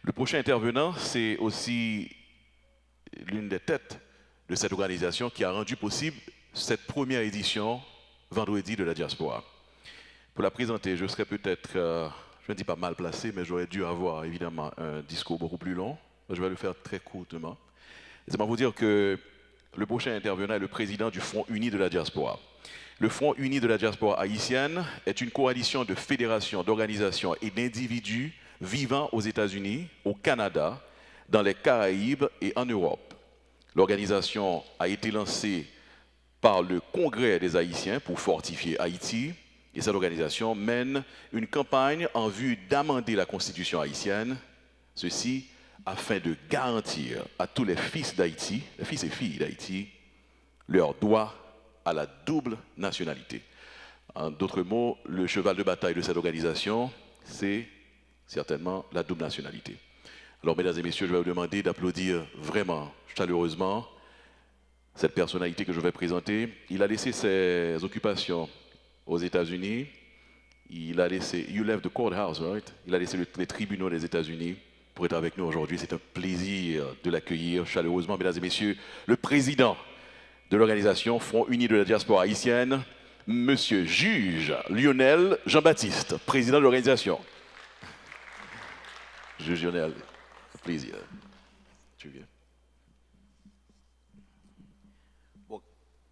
Le prochain intervenant, c'est aussi l'une des têtes de cette organisation qui a rendu possible cette première édition vendredi de la diaspora. Pour la présenter, je serais peut-être, je ne dis pas mal placé, mais j'aurais dû avoir évidemment un discours beaucoup plus long. Je vais le faire très courtement. Laissez-moi vous dire que le prochain intervenant est le président du Front uni de la diaspora. Le Front uni de la diaspora haïtienne est une coalition de fédérations, d'organisations et d'individus vivant aux États-Unis, au Canada, dans les Caraïbes et en Europe. L'organisation a été lancée par le Congrès des Haïtiens pour fortifier Haïti, et cette organisation mène une campagne en vue d'amender la Constitution haïtienne, ceci afin de garantir à tous les fils d'Haïti, les fils et filles d'Haïti, leur droit à la double nationalité. En d'autres mots, le cheval de bataille de cette organisation, c'est certainement la double nationalité. Alors, mesdames et messieurs, je vais vous demander d'applaudir vraiment chaleureusement cette personnalité que je vais présenter. Il a laissé ses occupations aux États-Unis. Il a laissé, you left the courthouse, right? Il a laissé les tribunaux des États-Unis pour être avec nous aujourd'hui. C'est un plaisir de l'accueillir chaleureusement, mesdames et messieurs, le président de l'organisation Front uni de la diaspora haïtienne, Monsieur Juge Lionel Jean-Baptiste, président de l'organisation. Juge Lionel, plaisir. Tu viens. Bon,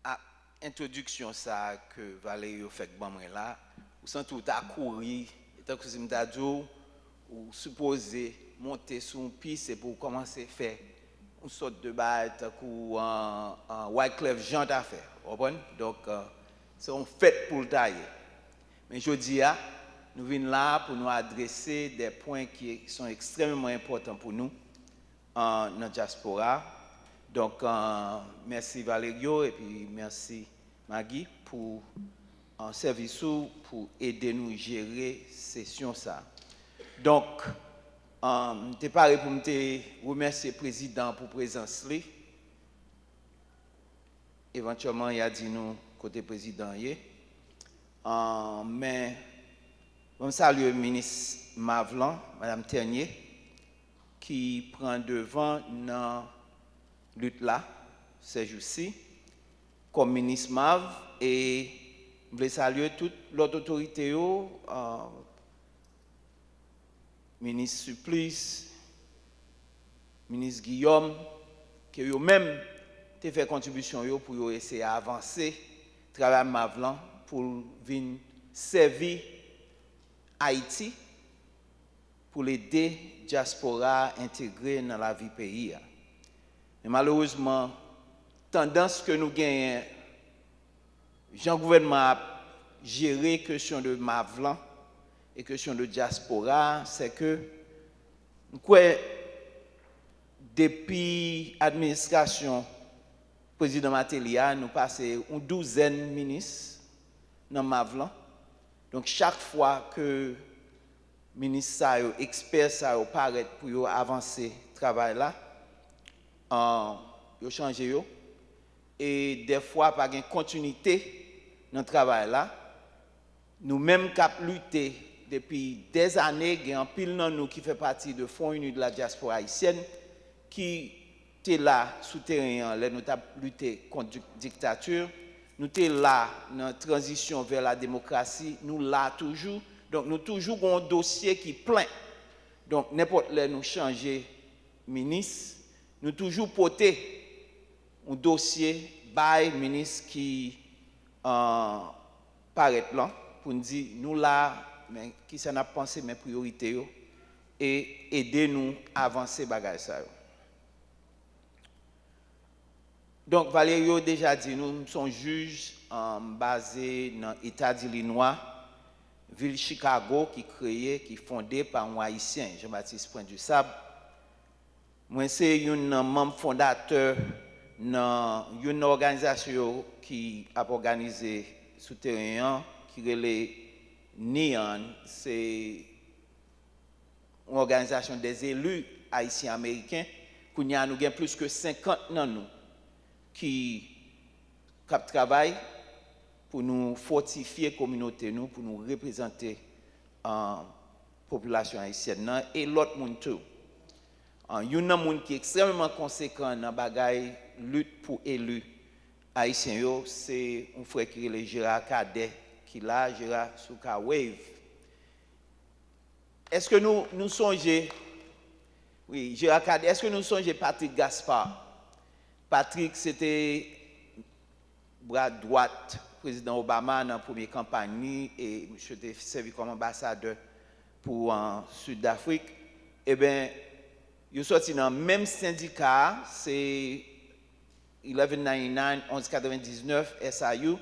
à introduction ça que Valérie fait là, ou sans tout à courir, tant que c'est m'dadou ou supposé monter sur un piste c'est pour commencer à faire une sorte de bail ou un Wyclef Jean à faire. Donc c'est un fait pour le tailler. Mais je dis nous venons là pour nous adresser des points qui sont extrêmement importants pour nous dans la diaspora. Donc, merci Valério et puis merci Maggie pour un service pour aider nous à gérer cette session. Donc, je suis paré pour me remercier le président pour la présence. Éventuellement, il a dit nous côté président. Mais je salue le ministre Mavlan, Mme Ternier, qui prend devant dans lutte là, ces jours-ci, comme ministre Mav, et je veux saluer toute l'autre autorité, ministre Supplice, ministre Guillaume, qui eux-mêmes ont fait contribution pour essayer d'avancer le travail Mavlan pour venir servir Haïti pour l'aider diaspora intégrée dans la vie pays. Mais malheureusement, tendance que nous gagnons, le gouvernement a géré la question de Mavlan et la question de diaspora, c'est que depuis l'administration président Matelia, nous passons une douzaine de ministres dans Mavlan. Donc chaque fois que le ministre, expert, paraît pour avancer le travail là, ils changent. Et des fois, pas de continuité dans le travail là. Nous-mêmes qui avons lutté depuis des années, il y a un pile dans nous qui fait partie de Fonds Unis de la diaspora haïtienne, qui était là, souterrain, nous avons lutté contre la dictature. Nous sommes là dans la transition vers la démocratie, nous là toujours. Donc nous toujours un dossier qui est plein. Donc n'importe où nous changer ministre, nous toujours porter un dossier by ministre qui paraît là pour nous dire nous là mais qui ça n'a pensé mes priorités et aider nous à avancer bagage ça. Donc Valério déjà dit nous sommes juges basés dans l'État d'Illinois, ville Chicago qui créée qui fondée par un haïtien Jean-Baptiste Point du Sable. Moi c'est un membre fondateur dans une organisation qui a organisé souterrain qui relève NIAN, c'est une organisation des élus haïtiens américains qui nous avons plus que 50 dans nous qui travaillent pour nous fortifier la communauté, nous, pour nous représenter la population haïtienne et l'autre monde tout. Il y a un monde qui est extrêmement conséquent dans la lutte pour élus haïtiens, c'est un frère qui est le Gérard Cadet, qui là, Gérard Souka Wave. Est-ce que nous songeons, oui, Gérard Cadet, est-ce que nous songeons Patrick Gaspard? Patrick, c'était bras droite, président Obama dans la première campagne, et je suis servi comme ambassadeur pour Sud-Afrique. Eh bien, il sorti dans le même syndicat, c'est 1199, 1199, SAU.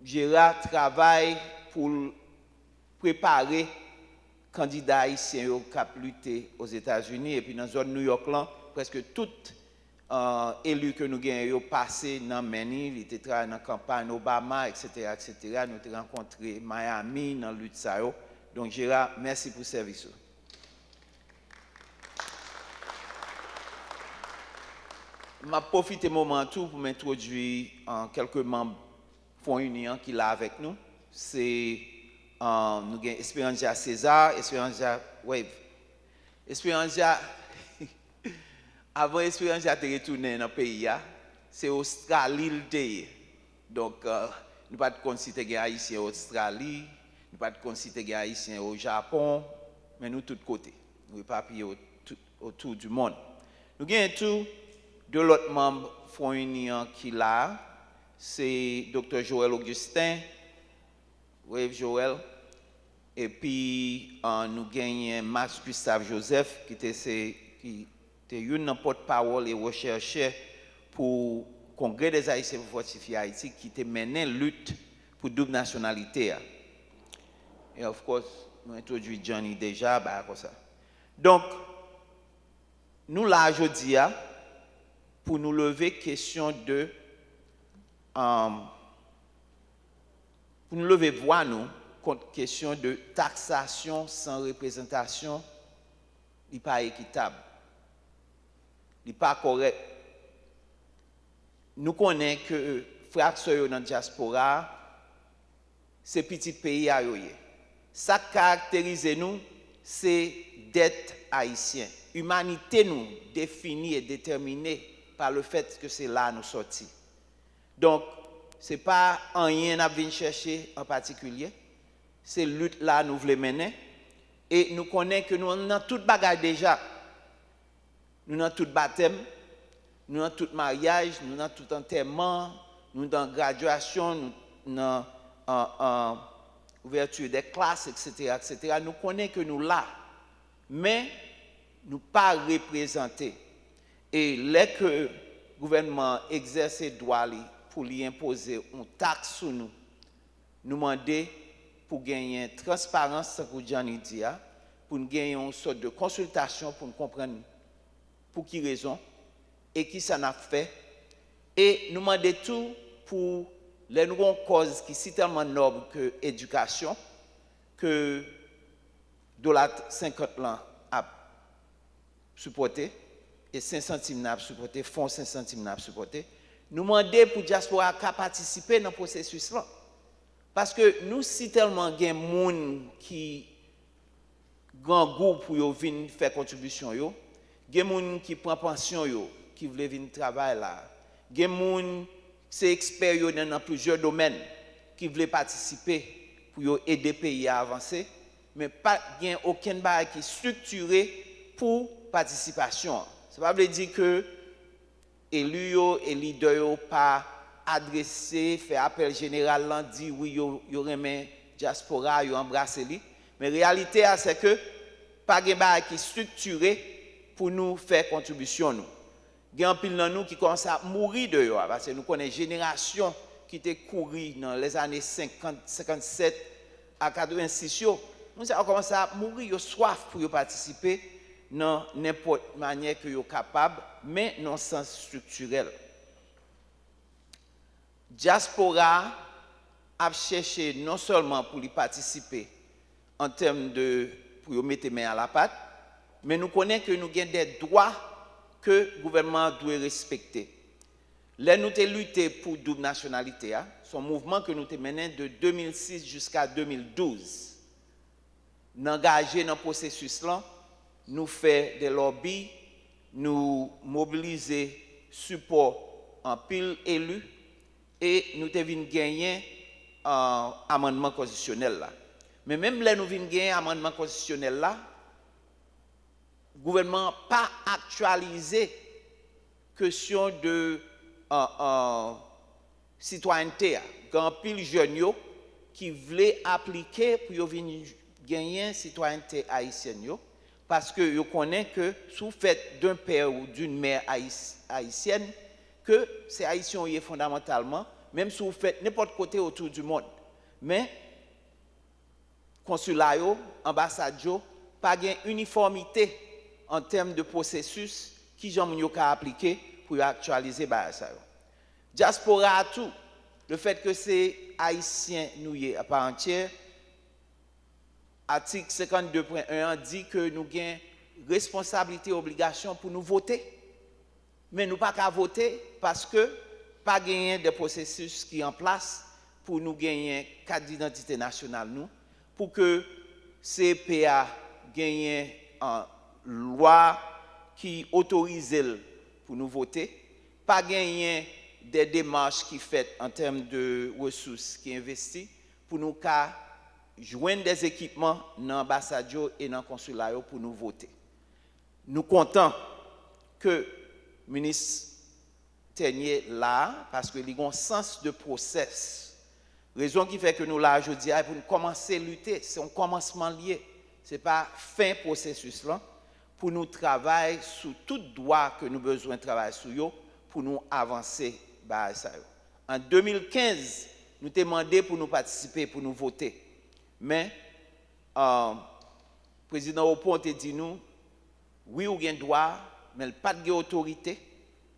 Gérard travaille pour préparer candidats haïtiens qui ont lutté aux États-Unis. Et puis dans la zone New York, là, presque tout élus que nous avons passé dans Manny, il était dans la campagne Obama, etc., etc. Nous avons rencontré Miami dans la lutte. Donc Gérard, merci pour le service. Je vais profiter du moment tout pour m'introduire quelques membres Fonds Union qui sont là avec nous. C'est nous avons Esperanza César, Esperanza Wave. Esperanza, avant Esperanza de retourner dans le pays, c'est Australie. Donc, nous ne pouvons pas considérer les Haïtiens en Australie, nous ne pouvons pas considérer les Haïtiens au Japon, mais nous tous côtés. Nous ne pouvons pas payer autour du monde. Nous avons tout de l'autre membre Fonds Union qui est là, c'est Dr. Joël Augustin, Wave Joël, et puis nous gagnons Max Gustave Joseph, qui était une porte-parole et rechercheur pour le Congrès des Haïtiens pour fortifier Haïti, qui était mené lutte pour double nationalité. Et of course, nous introduit Johnny déjà, comme ça. Donc, nous là aujourd'hui, pour nous lever question de pour nous lever voix nous contre question de taxation sans représentation, il n'est pas équitable, il n'est pas correct. Nous connaissons que frères dans la diaspora, c'est petit pays à yoye. Ça caractérise nous, c'est dette haïtienne. Humanité nous définie et déterminée par le fait que c'est là nous sortis. Donc, ce n'est pas rien à venir chercher en particulier. C'est lutte là nous voulons mener. Et nous connaissons que nous avons tout bagage déjà. Nous avons tout baptême, nous avons tout mariage, nous avons tout enterrement, nous avons graduation, nous avons ouverture des classes, etc., etc. Nous connaissons que nous là. Mais nous pas représentés. Et dès que le gouvernement exerce ses droits pour lui imposer une taxe sur nous, nous demandons pour gagner une transparence, comme Johnny dit, pour gagner une sorte de consultation pour nous comprendre pour qui raison et qui ça n'a fait. Et nous demandons tout pour les nouvelles causes qui sont tellement nobles que l'éducation, que $50 a supporté, et 5 centimes n'a supporté, fonds 5 centimes n'a supporté. Nous demandons pour diaspora à participer dans le processus là. Parce que nous, si tellement il y a des gens qui grand goût pour venir faire contribution, il y a des gens qui prennent pension, qui veulent venir travailler là. Il y a des gens qui sont experts dans plusieurs domaines, qui veulent participer pour aider le pays à avancer, mais il n'y a aucun barrière qui est structuré pour participation. Ça ne veut pas dire que les élus et les leaders n'ont pas adressé, fait appel général, dit oui, ils remettent diaspora, ils embrassent lui. Mais la réalité, c'est que pas de barrière qui est structuré pour nous faire contribution. Il y a un pile dans nous qui commence à mourir de eux, parce que nous connaissons une génération qui était courue dans les années 50, 57 à 86. Nous avons commencé à mourir, ils ont soif pour participer dans n'importe manière que sont capables, mais dans le sens structurel. Diaspora a cherché non seulement pour y participer en termes de pour mettre main à la pâte, mais nous connaissons que nous avons des droits que le gouvernement doit respecter. Là, nous avons lutté pour double nationalité, son mouvement que nous avons mené de 2006 jusqu'à 2012. Nous avons engagé dans le processus là. nous faisons des lobbies, nous mobilisons support en pile élu et nous devons gagner un amendement constitutionnel là. Mais même là nous devons gagner un amendement constitutionnel là, le gouvernement n'a pas actualisé question de citoyenneté. Il y a un pile jeune qui voulait appliquer pour venir gagner citoyenneté haïtienne parce que vous connaissez que sous fait d'un père ou d'une mère haïtienne que c'est haïtien fondamentalement même si vous faites n'importe côté autour du monde mais consulat ambassade pas gain uniformité en termes de processus qui j'en yo ka appliquer pour actualiser ça. Diaspora tout le fait que c'est haïtien nous y à part entière article 52.1 dit que nous avons responsabilité et obligation pour nous voter mais nous pas qu'à voter parce que pas gagner des processus qui en place pour nous gagner carte d'identité nationale nous pour que CPA gagne une loi qui autorise pour nous voter pas gagner des démarches qui faites en termes de ressources qui investis pour nous joindre des équipements dans l'ambassade et dans le consulat pour nous voter. Nous comptons que le ministre Tenier là, parce qu'il y a un sens de process. Raison qui fait que nous là aujourd'hui, pour nous commencer à lutter, c'est un commencement lié. Ce n'est pas fin processus là, pour nous travailler sur tout droit que nous avons besoin de travailler sur eux, pour nous avancer. En 2015, nous avons demandé pour nous participer, pour nous voter. Mais le président Opon a dit nous, oui, vous avez un droit, mais il n'y a pas d'autorité,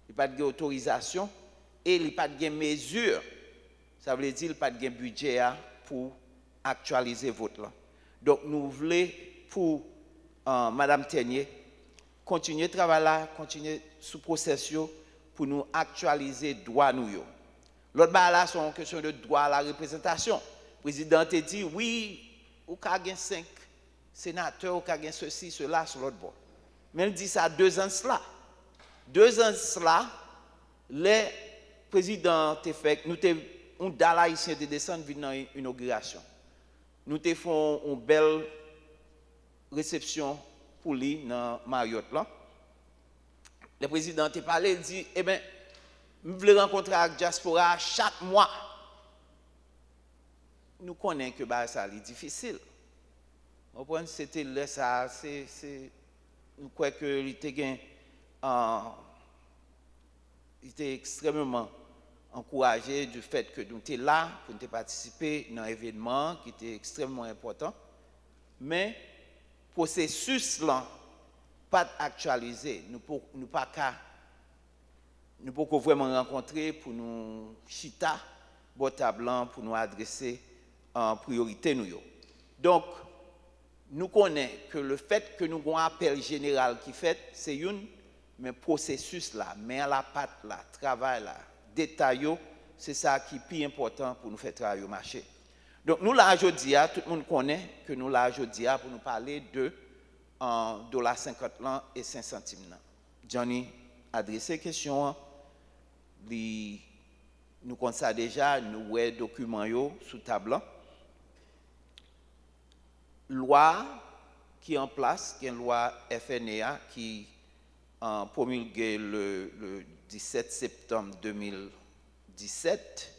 il n'y a pas d'autorisation et il n'y a pas de mesure. Ça veut dire qu'il n'y a pas de budget pour actualiser le vote. Donc nous voulons, pour Mme Tenier, continuer de travailler là, continuer sous processus pour nous actualiser les droits. L'autre là, c'est une question de droit à la représentation. Le président a dit, oui, vous avez 5 sénateurs, vous avez ceci, cela sur l'autre bord. Mais il dit ça 2 ans cela. 2 ans cela, le président a fait, nous avons un haïtien de descendre dans l'inauguration. Nous avons fait une belle réception pour lui dans Marriott. Le président a parlé, il dit, eh bien, nous voulons rencontrer la diaspora chaque mois. Nous connaissons que ça est difficile. C'était là, ça, nous croyons qu'il était extrêmement encouragé du fait que nous étions là pour nous participer à un événement qui était extrêmement important. Mais le processus là, pas actualisé. Nous ne pouvons pas vraiment rencontrer pour nous chita, blanc pour nous adresser en priorité. Donc, nous connaissons que le fait que nous avons un appel général qui fait, c'est mais processus là, mais à la patte là, travail là, détail, c'est ça qui est plus important pour nous faire travailler au marché. Donc nous là aujourd'hui, tout le monde connaît que nous là aujourd'hui pour nous parler de $50 et 5 centimes. Johnny a adressé question, nous connaissons ça déjà, nous voyons les documents sous table. Loi qui est en place, qui est une loi FNEA qui promulguée le 17 septembre 2017,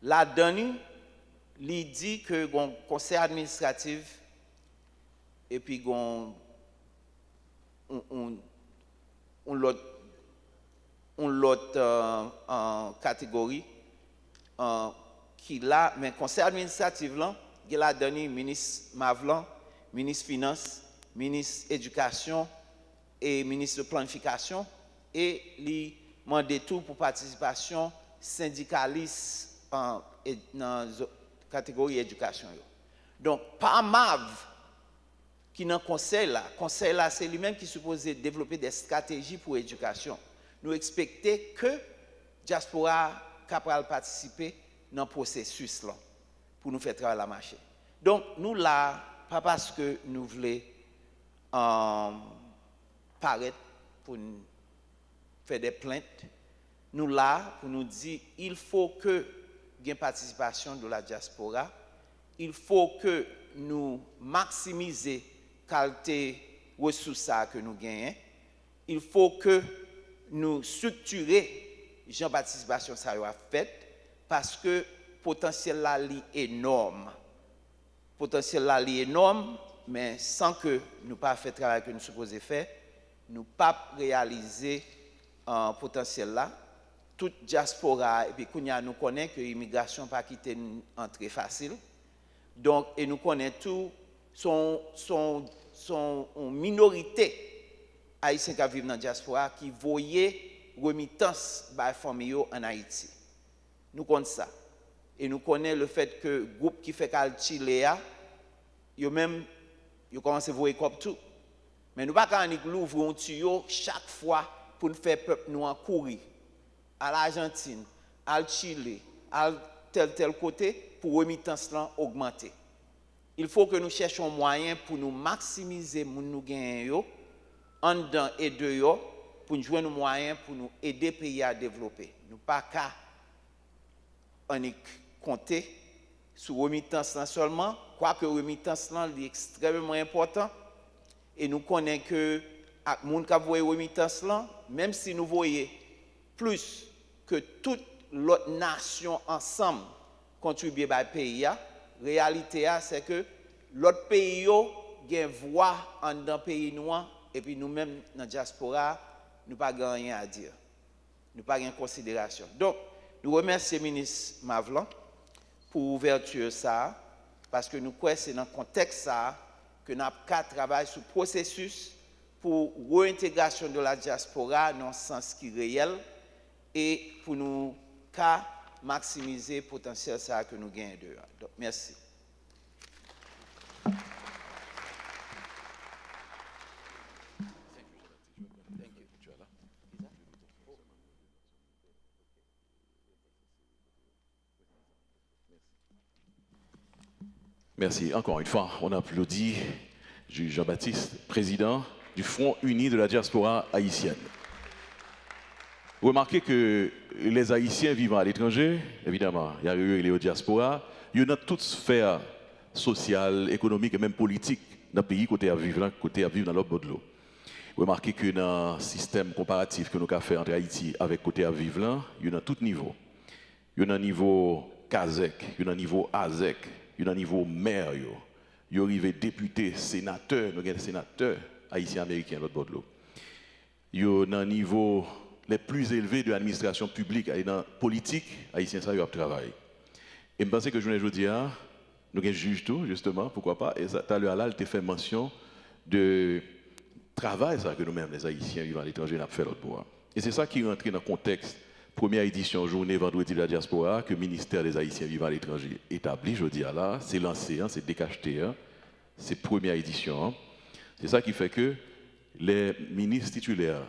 la donne lui dit que le conseil administratif et puis l'autre catégorie qui là, mais conseil administratif là, il a donné ministre Mavlan, ministre Finance, ministre Éducation et ministre de Planification et lui demandé tout pour participation syndicaliste dans la catégorie éducation. Donc, pas MAV qui dans le conseil là, c'est lui-même qui est supposé développer des stratégies pour l'éducation. Nous expectons que diaspora capable participer dans le processus là pour nous faire travailler la marché. Donc nous là, pas parce que nous voulons paraître pour nous faire des plaintes. Nous là pour nous dire il faut que il y ait une participation de la diaspora. Il faut que nous maximiser qualité ressources que nous gagnons. Il faut que nous structurer Jean-Participation ça a fait parce que le potentiel là est énorme. Le potentiel là est énorme, mais sans que nous pas fait le travail que nous supposons faire, nous pas réaliser un potentiel là. Toute diaspora, et puis nous connaissons que l'immigration pas quitter une entrée facile. Donc, et nous connaissons tout, son minorité haïtienne qui vivent dans la diaspora qui voyait remittance par la famille en Haïti. Nous connaissons ça. Et nous connaissons le fait que le groupe qui fait Chile, ils commencent à voir comme tout. Mais nous ne pouvons pas l'ouvrir un tuyau chaque fois pour nous faire peuple nous en courir à l'Argentine, à Chile, à tel côté pour remittance augmenter. Il faut que nous cherchions un moyen pour nous maximiser nous gagnons en dedans et dehors pour nous jouer un moyen pour nous aider le pays à développer. Nous pas qu'à compter sur remittance seulement, quoique remittance est extrêmement important et nous connaissons que les gens qui voient remittance même si nous voyons plus que toute l'autre nation ensemble contribuer à le pays, la réalité c'est que l'autre pays a une voix en dans le pays noir et puis nous-mêmes dans la diaspora, nous n'avons pas rien à dire. Nous n'avons pas de considération. Donc, nous remercions le ministre Mavlan pour l'ouverture ça, parce que nous croyons que c'est dans le contexte ça que nous avons travaillé sur le processus pour réintégration de la diaspora dans le sens qui est réel et pour nous maximiser le potentiel ça que nous gagnons dehors. Donc, merci. Merci. Encore une fois, on applaudit Jean-Baptiste, président du Front uni de la diaspora haïtienne. Remarquez que les Haïtiens vivant à l'étranger, évidemment, il y a eu les diaspora, il y a toute sphère sociale, économique et même politique dans le pays côté à vivre dans l'autre bout de l'eau. Remarquez que dans le système comparatif que nous avons fait entre Haïti avec côté à vivre là, il y a tout niveau. Il y a un niveau Kazek, il y a un niveau Azek, il y a un niveau maire, il y a arrivé député, sénateur, nous avons des sénateurs haïtiens américains l'autre bout de l'eau. Il y a un niveau les plus élevés de l'administration publique et dans la politique, haïtiens ça y a travaillé. Et je pense que je voulais dire, nous avons juge tout, justement, pourquoi pas, et tout à l'heure là, il fait mention de travail ça, que nous-mêmes, les Haïtiens vivant à l'étranger, nous avons fait l'autre bois. Et c'est ça qui est rentré dans le contexte, première édition, journée vendredi de la diaspora, que le ministère des Haïtiens vivant à l'étranger établi, je dis là, c'est lancé, c'est décacheté, c'est première édition. C'est ça qui fait que les ministres titulaires,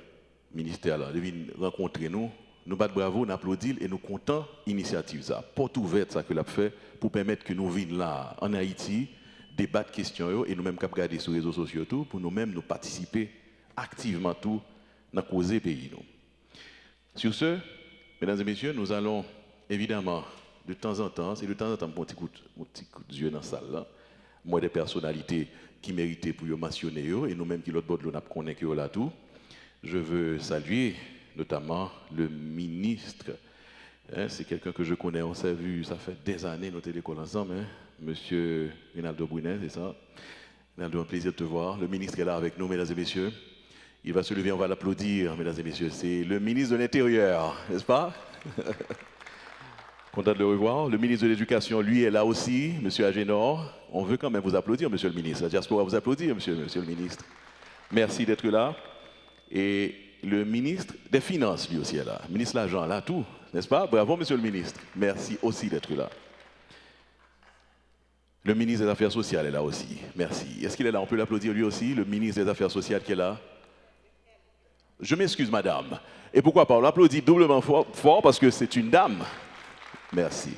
ministère là, viennent rencontrer nous, nous battons bravo, nous applaudissons et nous comptons l'initiative ça, porte ouverte ça que l'a fait pour permettre que nous venions là en Haïti débattre questions et nous-mêmes cap regarder sur les réseaux sociaux tout pour nous-mêmes nous participer activement tout dans causer pays nous. Sur ce, mesdames et messieurs, nous allons évidemment de temps en temps, c'est de temps en temps mon petit coup d'yeux dans la salle là, moi des personnalités qui méritaient pour y mentionner et nous-mêmes qui l'autre bord de l'on a connaît que là tout. Je veux saluer notamment le ministre, c'est quelqu'un que je connais, on s'est vu, ça fait des années, nous sommes l'école ensemble, monsieur Rinaldo Brunet, c'est ça. Rinaldo, un plaisir de te voir. Le ministre est là avec nous, mesdames et messieurs. Il va se lever, on va l'applaudir, mesdames et messieurs. C'est le ministre de l'Intérieur, n'est-ce pas? Content de le revoir. Le ministre de l'Éducation, lui, est là aussi, monsieur Agénor. On veut quand même vous applaudir, monsieur le ministre. La diaspora vous applaudir, monsieur le ministre. Merci d'être là. Et le ministre des Finances, lui aussi, est là. Le ministre de l'Argent, là, tout, n'est-ce pas? Bravo, monsieur le ministre. Merci aussi d'être là. Le ministre des Affaires sociales est là aussi. Merci. Est-ce qu'il est là? On peut l'applaudir lui aussi, le ministre des Affaires sociales qui est là. Je m'excuse, madame. Et pourquoi pas? On l'applaudit doublement fort parce que c'est une dame. Merci.